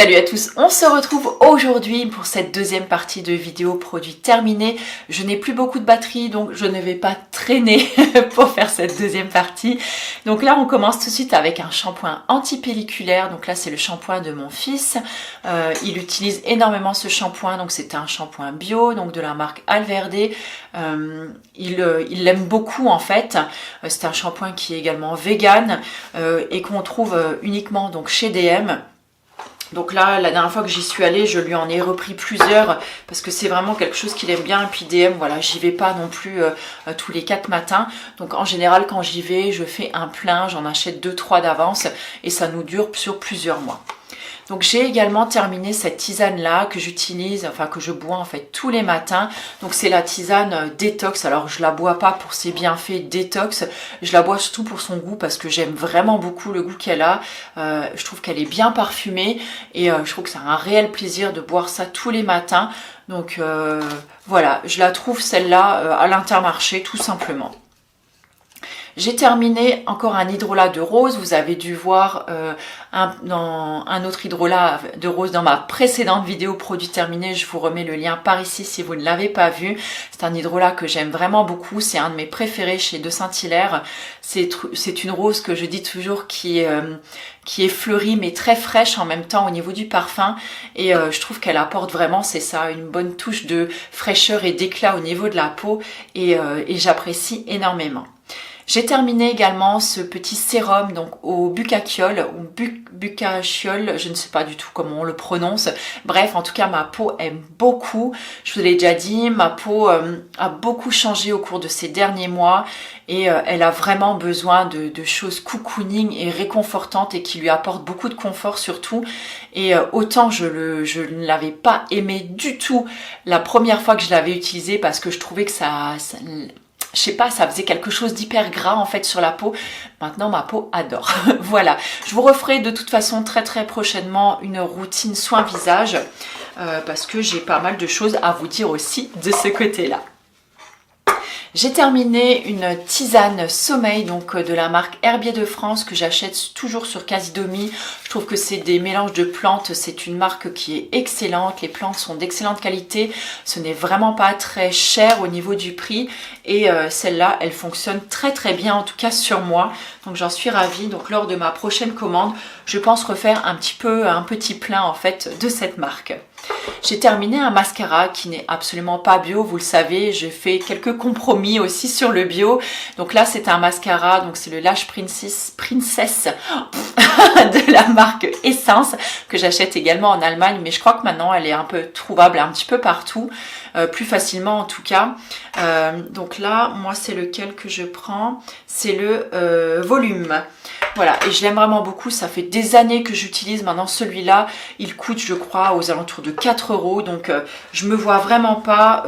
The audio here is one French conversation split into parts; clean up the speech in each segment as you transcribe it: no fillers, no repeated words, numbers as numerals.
Salut à tous, on se retrouve aujourd'hui pour cette deuxième partie de vidéo produit terminé. Je n'ai plus beaucoup de batterie donc je ne vais pas traîner pour faire cette deuxième partie. Donc là on commence tout de suite avec un shampoing anti-pelliculaire. Donc là c'est le shampoing de mon fils. Il utilise énormément ce shampoing, donc c'est un shampoing bio, donc de la marque Alverde. Il l'aime beaucoup en fait. C'est un shampoing qui est également vegan et qu'on trouve uniquement donc chez DM. Donc là, la dernière fois que j'y suis allée, je lui en ai repris plusieurs parce que c'est vraiment quelque chose qu'il aime bien. Et puis DM, voilà, j'y vais pas non plus tous les 4 matins. Donc en général, quand j'y vais, je fais un plein, j'en achète 2-3 d'avance et ça nous dure sur plusieurs mois. Donc j'ai également terminé cette tisane là que j'utilise, enfin que je bois en fait tous les matins. Donc c'est la tisane détox. Alors je la bois pas pour ses bienfaits détox, je la bois surtout pour son goût parce que j'aime vraiment beaucoup le goût qu'elle a. Je trouve qu'elle est bien parfumée et je trouve que c'est un réel plaisir de boire ça tous les matins. Donc voilà, je la trouve celle-là à l'Intermarché tout simplement. J'ai terminé encore un hydrolat de rose. Vous avez dû voir un autre hydrolat de rose dans ma précédente vidéo produit terminé. Je vous remets le lien par ici si vous ne l'avez pas vu. C'est un hydrolat que j'aime vraiment beaucoup. C'est un de mes préférés chez De Saint-Hilaire. C'est une rose que je dis toujours qui est fleurie mais très fraîche en même temps au niveau du parfum. Et je trouve qu'elle apporte vraiment, c'est ça, une bonne touche de fraîcheur et d'éclat au niveau de la peau. Et j'apprécie énormément. J'ai terminé également ce petit sérum donc au bucachiol ou bucachiol, je ne sais pas du tout comment on le prononce. Bref, en tout cas ma peau aime beaucoup. Je vous l'ai déjà dit, ma peau a beaucoup changé au cours de ces derniers mois et elle a vraiment besoin de choses cocooning et réconfortantes et qui lui apportent beaucoup de confort surtout. Et autant je ne l'avais pas aimé du tout la première fois que je l'avais utilisé parce que je trouvais que je sais pas, ça faisait quelque chose d'hyper gras en fait sur la peau. Maintenant, ma peau adore. Voilà. Je vous referai de toute façon très prochainement une routine soin visage parce que j'ai pas mal de choses à vous dire aussi de ce côté-là. J'ai terminé une tisane sommeil donc de la marque Herbier de France que j'achète toujours sur Casidomi. Je trouve que c'est des mélanges de plantes, c'est une marque qui est excellente, les plantes sont d'excellente qualité, ce n'est vraiment pas très cher au niveau du prix et celle-là elle fonctionne très bien en tout cas sur moi, donc j'en suis ravie. Donc lors de ma prochaine commande, je pense refaire un petit plein en fait de cette marque. J'ai terminé un mascara qui n'est absolument pas bio, vous le savez, j'ai fait quelques compromis aussi sur le bio. Donc là c'est un mascara, donc c'est le Lash Princess de la marque Essence que j'achète également en Allemagne, mais je crois que maintenant elle est un peu trouvable un petit peu partout, plus facilement en tout cas. Donc là moi c'est lequel que je prends, c'est le volume. Voilà, et je l'aime vraiment beaucoup, ça fait des années que j'utilise maintenant celui-là, il coûte je crois aux alentours de 4 €, donc je me vois vraiment pas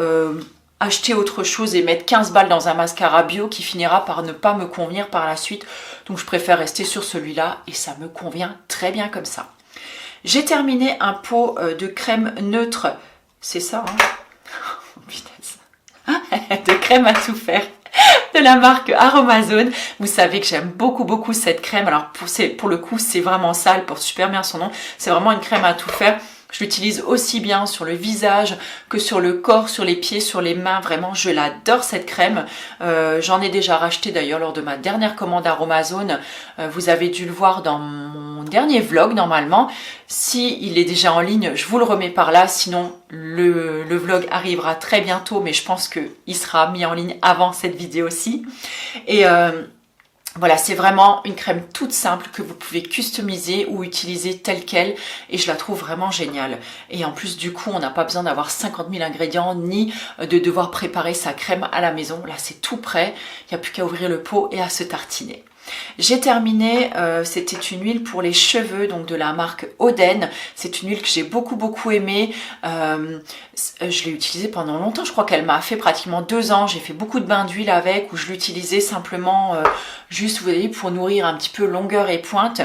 acheter autre chose et mettre 15 balles dans un mascara bio qui finira par ne pas me convenir par la suite, donc je préfère rester sur celui-là et ça me convient très bien comme ça. J'ai terminé un pot de crème neutre, c'est ça hein de crème à tout faire de la marque Aromazone. Vous savez que j'aime beaucoup cette crème. Alors pour le coup c'est vraiment ça, elle porte super bien son nom. C'est vraiment une crème à tout faire. Je l'utilise aussi bien sur le visage que sur le corps, sur les pieds, sur les mains. Vraiment, je l'adore cette crème. J'en ai déjà racheté d'ailleurs lors de ma dernière commande Aromazone. Vous avez dû le voir dans mon dernier vlog normalement. Si il est déjà en ligne, je vous le remets par là. Sinon, le vlog arrivera très bientôt, mais je pense qu'il sera mis en ligne avant cette vidéo-ci. Et voilà, c'est vraiment une crème toute simple que vous pouvez customiser ou utiliser telle quelle et je la trouve vraiment géniale. Et en plus du coup, on n'a pas besoin d'avoir 50 000 ingrédients ni de devoir préparer sa crème à la maison. Là, c'est tout prêt, il n'y a plus qu'à ouvrir le pot et à se tartiner. J'ai terminé, c'était une huile pour les cheveux donc de la marque Oden. C'est une huile que j'ai beaucoup aimée. Je l'ai utilisée pendant longtemps, je crois qu'elle m'a fait pratiquement 2 ans. J'ai fait beaucoup de bains d'huile avec où je l'utilisais simplement juste, vous voyez, pour nourrir un petit peu longueur et pointe.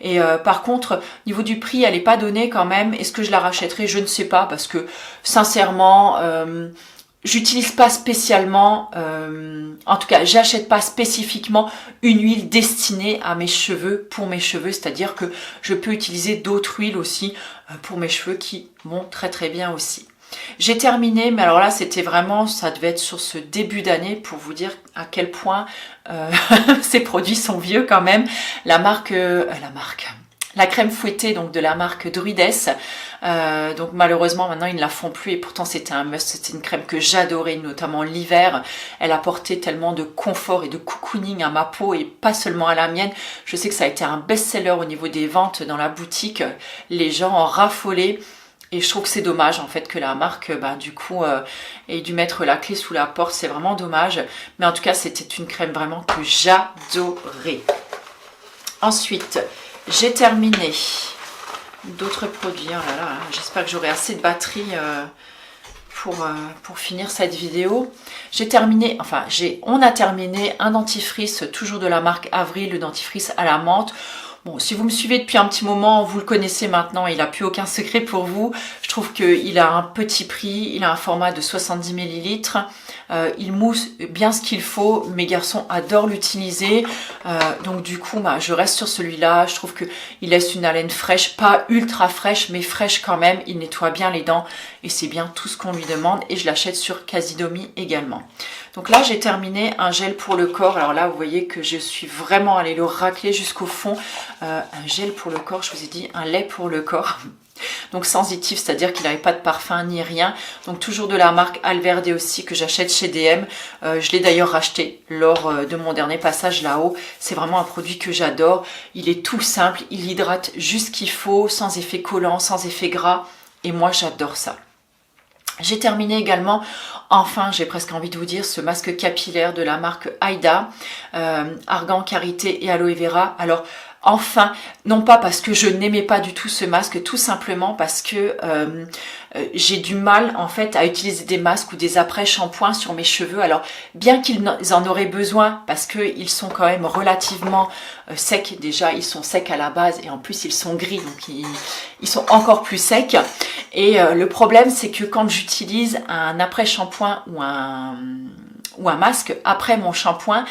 Et par contre, niveau du prix, elle n'est pas donnée quand même. Est-ce que je la rachèterai? Je ne sais pas parce que sincèrement... j'utilise pas spécialement, en tout cas j'achète pas spécifiquement une huile destinée à mes cheveux, pour mes cheveux, c'est-à-dire que je peux utiliser d'autres huiles aussi pour mes cheveux qui vont très très bien aussi. J'ai terminé, mais alors là c'était vraiment, ça devait être sur ce début d'année pour vous dire à quel point ces produits sont vieux quand même. La crème fouettée donc de la marque Druides, donc malheureusement maintenant ils ne la font plus et pourtant c'était un must, c'était une crème que j'adorais notamment l'hiver. Elle apportait tellement de confort et de cocooning à ma peau et pas seulement à la mienne. Je sais que ça a été un best-seller au niveau des ventes dans la boutique, les gens en raffolaient. Et je trouve que c'est dommage en fait que la marque du coup ait dû mettre la clé sous la porte, c'est vraiment dommage. Mais en tout cas c'était une crème vraiment que j'adorais. Ensuite, j'ai terminé d'autres produits. Oh là là, j'espère que j'aurai assez de batterie pour finir cette vidéo. On a terminé un dentifrice toujours de la marque Avril, le dentifrice à la menthe. Bon, si vous me suivez depuis un petit moment, vous le connaissez maintenant, il n'a plus aucun secret pour vous. Je trouve qu'il a un petit prix, il a un format de 70 ml. Il mousse bien ce qu'il faut, mes garçons adorent l'utiliser. Donc du coup, je reste sur celui-là. Je trouve qu'il laisse une haleine fraîche, pas ultra fraîche, mais fraîche quand même. Il nettoie bien les dents et c'est bien tout ce qu'on lui demande. Et je l'achète sur Casidomi également. Donc là, j'ai terminé un gel pour le corps. Alors là, vous voyez que je suis vraiment allée le racler jusqu'au fond. Un gel pour le corps, je vous ai dit, un lait pour le corps. Donc sensitif, c'est-à-dire qu'il n'avait pas de parfum ni rien. Donc toujours de la marque Alverde aussi que j'achète chez DM. Je l'ai d'ailleurs racheté lors de mon dernier passage là-haut. C'est vraiment un produit que j'adore. Il est tout simple, il hydrate juste ce qu'il faut, sans effet collant, sans effet gras. Et moi, j'adore ça. J'ai terminé également, enfin j'ai presque envie de vous dire, ce masque capillaire de la marque Aïda, argan, karité et aloe vera. Alors enfin, non pas parce que je n'aimais pas du tout ce masque, tout simplement parce que j'ai du mal en fait à utiliser des masques ou des après-shampoings sur mes cheveux. Alors bien qu'ils en auraient besoin parce qu'ils sont quand même relativement secs, déjà ils sont secs à la base et en plus ils sont gris, donc ils sont encore plus secs. Et le problème c'est que quand j'utilise un après-shampoing ou un masque après mon shampoing,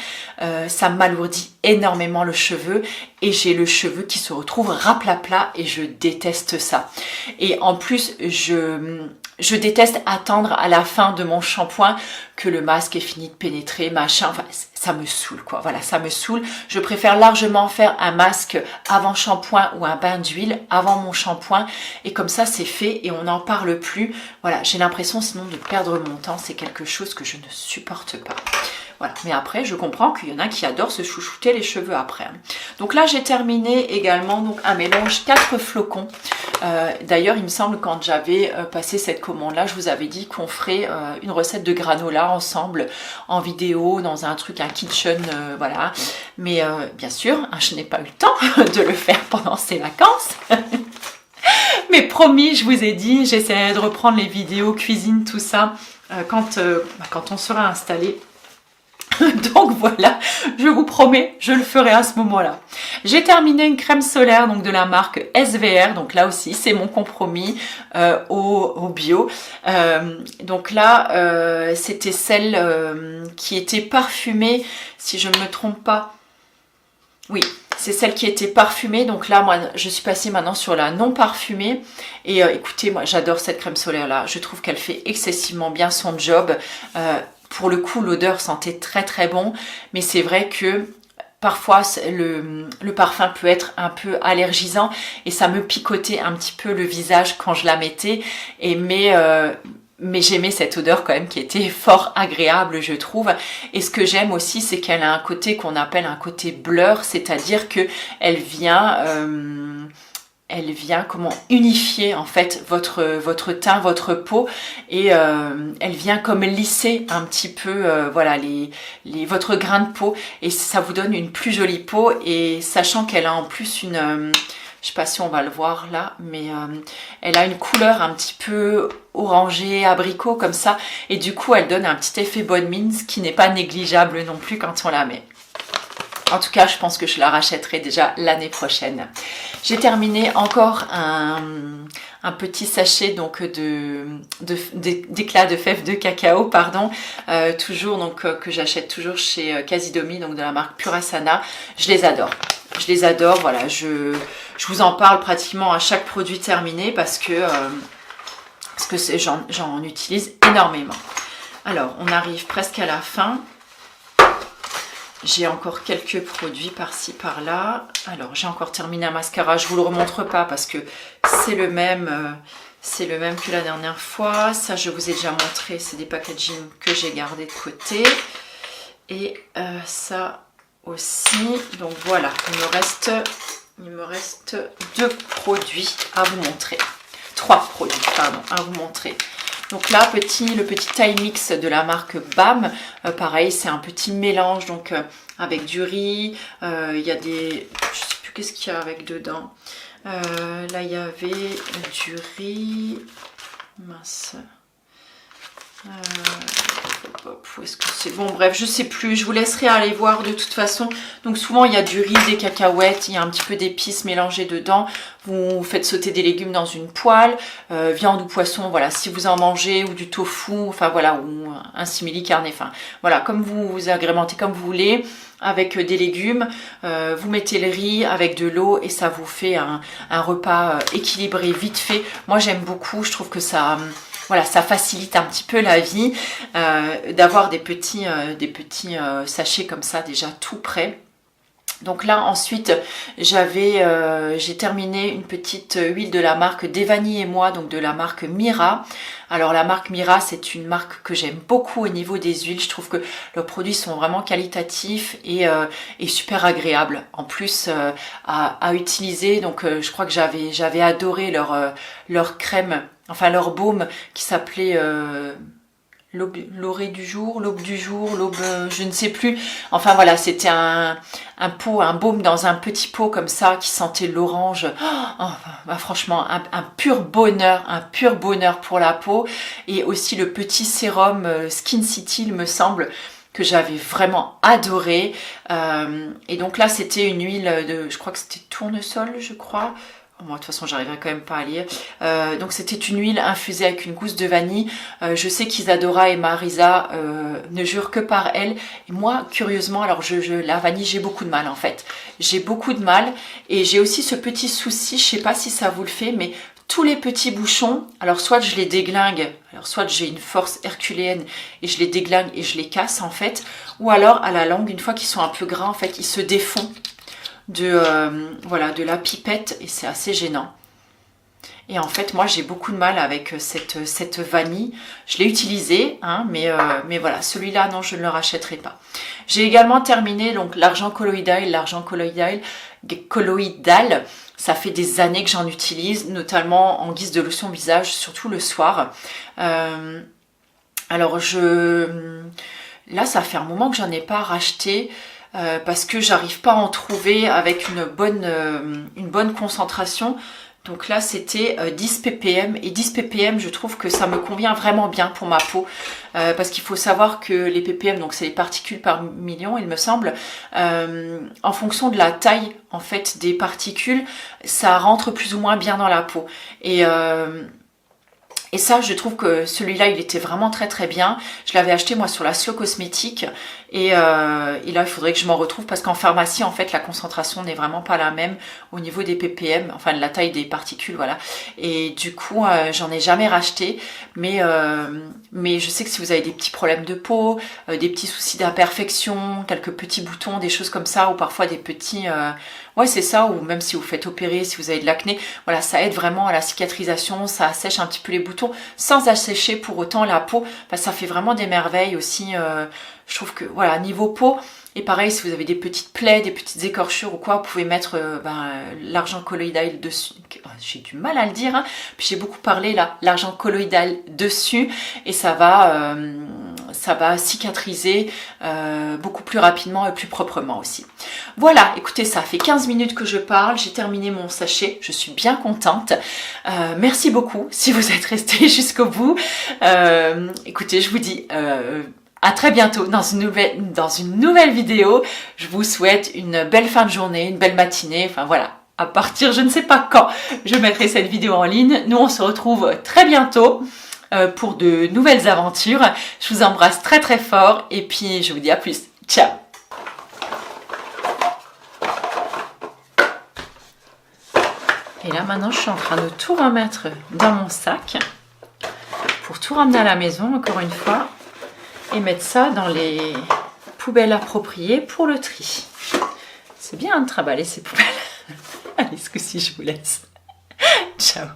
ça m'alourdit énormément le cheveu et j'ai le cheveu qui se retrouve raplapla et je déteste ça. Et en plus, je déteste attendre à la fin de mon shampoing que le masque ait fini de pénétrer, machin, enfin ça me saoule quoi, voilà, ça me saoule. Je préfère largement faire un masque avant shampoing ou un bain d'huile avant mon shampoing et comme ça c'est fait et on n'en parle plus. Voilà, j'ai l'impression sinon de perdre mon temps, c'est quelque chose que je ne supporte pas. Voilà, mais après je comprends qu'il y en a qui adorent se chouchouter les cheveux après. Donc là j'ai terminé également donc un mélange 4 flocons. D'ailleurs il me semble quand j'avais passé cette commande là, je vous avais dit qu'on ferait une recette de granola ensemble en vidéo dans un truc, un kitchen, voilà. Mais bien sûr, je n'ai pas eu le temps de le faire pendant ces vacances. Mais promis, je vous ai dit, j'essaierai de reprendre les vidéos cuisine, tout ça, quand on sera installé. Donc voilà, je vous promets, je le ferai à ce moment-là. J'ai terminé une crème solaire donc de la marque SVR, donc là aussi c'est mon compromis au bio. Donc là c'était celle qui était parfumée, si je ne me trompe pas. Oui, c'est celle qui était parfumée. Donc là, moi, je suis passée maintenant sur la non parfumée. Et écoutez, moi, j'adore cette crème solaire là. Je trouve qu'elle fait excessivement bien son job. Pour le coup, l'odeur sentait très très bon. Mais c'est vrai que parfois, le parfum peut être un peu allergisant. Et ça me picotait un petit peu le visage quand je la mettais. Mais j'aimais cette odeur quand même qui était fort agréable, je trouve. Et ce que j'aime aussi, c'est qu'elle a un côté qu'on appelle un côté blur, c'est-à-dire que elle vient comment unifier en fait votre teint, votre peau et elle vient comme lisser un petit peu voilà votre grain de peau et ça vous donne une plus jolie peau et sachant qu'elle a en plus une je sais pas si on va le voir là, mais elle a une couleur un petit peu orangé, abricot comme ça. Et du coup, elle donne un petit effet bonne mine, ce qui n'est pas négligeable non plus quand on la met. En tout cas, je pense que je la rachèterai déjà l'année prochaine. J'ai terminé encore un un petit sachet donc d'éclats de fèves de cacao, pardon, toujours donc que j'achète toujours chez Casidomi, donc de la marque Purasana. Je les adore. Je les adore, voilà, je vous en parle pratiquement à chaque produit terminé parce que j'en utilise énormément. Alors, on arrive presque à la fin. J'ai encore quelques produits par-ci, par-là. Alors, j'ai encore terminé un mascara. Je ne vous le remontre pas parce que c'est le même que la dernière fois. Ça, je vous ai déjà montré. C'est des packaging que j'ai gardés de côté. Et ça aussi. Donc, voilà. Il me reste 2 produits à vous montrer. 3 produits, pardon, à vous montrer. Donc là, le petit Thai mix de la marque BAM, pareil, c'est un petit mélange donc avec du riz, il y a des, je sais plus qu'est-ce qu'il y a avec dedans. Là, il y avait du riz, mince. Où est-ce que c'est? Bon, bref, je sais plus, je vous laisserai aller voir de toute façon. Donc souvent il y a du riz, des cacahuètes, il y a un petit peu d'épices mélangées dedans. Vous faites sauter des légumes dans une poêle, viande ou poisson, voilà, si vous en mangez, ou du tofu, enfin voilà, ou un simili carne, enfin voilà, comme vous agrémentez comme vous voulez, avec des légumes, vous mettez le riz avec de l'eau et ça vous fait un repas équilibré, vite fait. Moi j'aime beaucoup, je trouve que ça... Voilà, ça facilite un petit peu la vie d'avoir des petits sachets comme ça déjà tout prêts. Donc là ensuite j'ai terminé une petite huile de la marque Devani et moi, donc de la marque Mira. Alors la marque Mira, c'est une marque que j'aime beaucoup au niveau des huiles. Je trouve que leurs produits sont vraiment qualitatifs et super agréables en plus à utiliser. Donc je crois que j'avais adoré leur crème, enfin leur baume qui s'appelait l'orée du jour, l'aube du jour, l'aube, je ne sais plus. Enfin voilà, c'était un baume dans un petit pot comme ça qui sentait l'orange. Oh, bah, franchement, un pur bonheur pour la peau. Et aussi le petit sérum Skin City, il me semble, que j'avais vraiment adoré. Et donc là, c'était une huile de, je crois que c'était tournesol, je crois. Moi, de toute façon, j'arriverai quand même pas à lire. Donc, c'était une huile infusée avec une gousse de vanille. Je sais qu'Isadora et Marisa ne jurent que par elle. Et moi, curieusement, alors la vanille, j'ai beaucoup de mal en fait. J'ai beaucoup de mal. Et j'ai aussi ce petit souci, je sais pas si ça vous le fait, mais tous les petits bouchons, alors soit je les déglingue, alors soit j'ai une force herculéenne et je les déglingue et je les casse en fait. Ou alors, à la langue, une fois qu'ils sont un peu gras, en fait, ils se défont de la pipette et c'est assez gênant. Et en fait moi j'ai beaucoup de mal avec cette vanille. Je l'ai utilisée hein, mais voilà, celui-là non, je ne le rachèterai pas. J'ai également terminé donc l'argent colloïdal. Ça fait des années que j'en utilise, notamment en guise de lotion visage, surtout le soir. Alors là ça fait un moment que j'en ai pas racheté. Parce que j'arrive pas à en trouver avec une bonne concentration. Donc là c'était 10 ppm et 10 ppm je trouve que ça me convient vraiment bien pour ma peau parce qu'il faut savoir que les ppm donc c'est les particules par million il me semble, en fonction de la taille en fait des particules ça rentre plus ou moins bien dans la peau et ça, je trouve que celui-là, il était vraiment très très bien. Je l'avais acheté moi sur la Slow Cosmétique et là, il faudrait que je m'en retrouve parce qu'en pharmacie, en fait, la concentration n'est vraiment pas la même au niveau des ppm, enfin de la taille des particules, voilà. Et du coup, j'en ai jamais racheté, mais je sais que si vous avez des petits problèmes de peau, des petits soucis d'imperfection, quelques petits boutons, des choses comme ça, ou parfois des petits... ouais, c'est ça, ou même si vous faites opérer, si vous avez de l'acné, voilà, ça aide vraiment à la cicatrisation, ça assèche un petit peu les boutons, sans assécher pour autant la peau, enfin, ça fait vraiment des merveilles aussi, je trouve que, voilà, niveau peau, et pareil, si vous avez des petites plaies, des petites écorchures ou quoi, vous pouvez mettre l'argent colloïdal dessus, j'ai du mal à le dire, hein. Puis j'ai beaucoup parlé là, l'argent colloïdal dessus, et ça va cicatriser beaucoup plus rapidement et plus proprement aussi. Voilà, écoutez, ça fait 15 minutes que je parle, j'ai terminé mon sachet, je suis bien contente. Merci beaucoup si vous êtes restés jusqu'au bout. Écoutez, je vous dis à très bientôt dans une nouvelle vidéo. Je vous souhaite une belle fin de journée, une belle matinée, enfin voilà. à partir, je ne sais pas quand, je mettrai cette vidéo en ligne. Nous, on se retrouve très bientôt pour de nouvelles aventures. Je vous embrasse très très fort et puis je vous dis à plus. Ciao! Et là maintenant je suis en train de tout remettre dans mon sac pour tout ramener à la maison encore une fois et mettre ça dans les poubelles appropriées pour le tri. C'est bien de trimballer ces poubelles. Allez, ce coup-ci je vous laisse. Ciao!